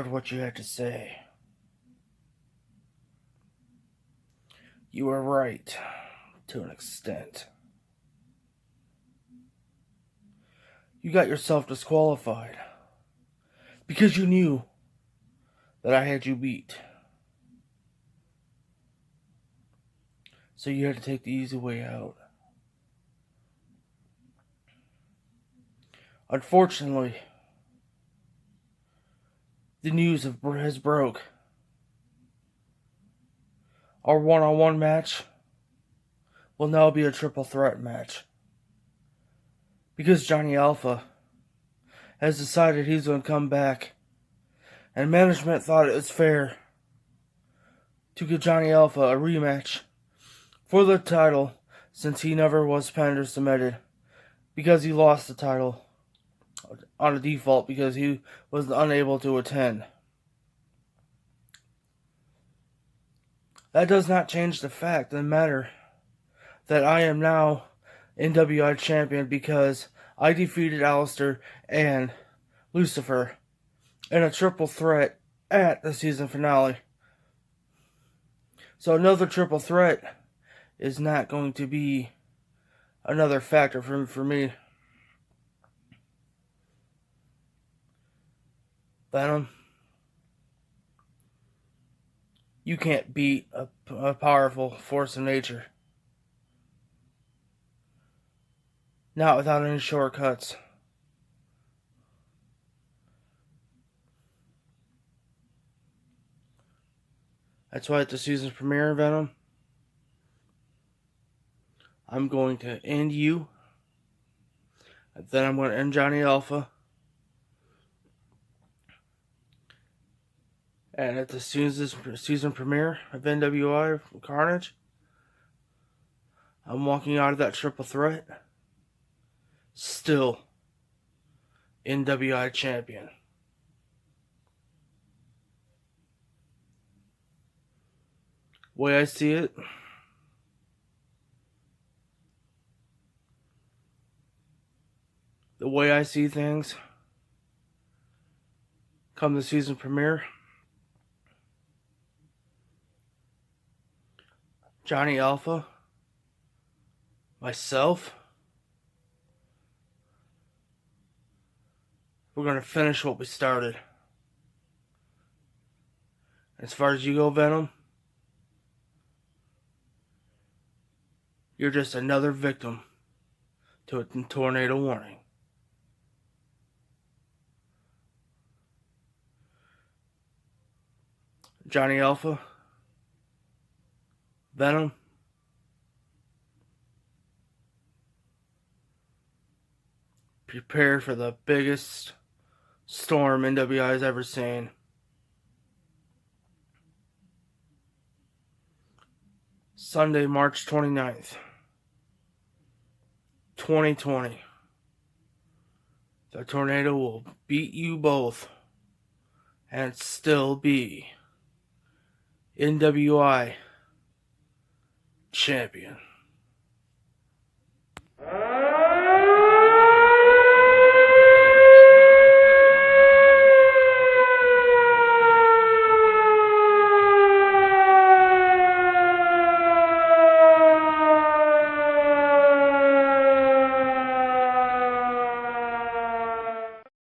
heard what you had to say. You were right, to an extent. You got yourself disqualified because you knew that I had you beat. So you had to take the easy way out. Unfortunately, the news has broke. Our one-on-one match will now be a triple threat match. Because Johnny Alpha has decided he's going to come back. And management thought it was fair to give Johnny Alpha a rematch for the title since he never was pinned or submitted. Because he lost the title on a default because he was unable to attend. That does not change the fact of the matter that I am now NWI champion because I defeated Alistair and Lucifer in a triple threat at the season finale. So another triple threat is not going to be another factor for me. Venom, you can't beat a powerful force of nature. Not without any shortcuts. That's why at the season premiere, Venom, I'm going to end you. And then I'm going to end Johnny Alpha. And at the season premiere of NWI Carnage, I'm walking out of that triple threat still NWI champion. The way I see it, the way I see things, come the season premiere, Johnny Alpha, myself, we're going to finish what we started. As far as you go, Venom, you're just another victim to a tornado warning. Johnny Alpha, Venom, prepare for the biggest storm NWI has ever seen. Sunday, March 29th, 2020. The tornado will beat you both and still be NWI champion.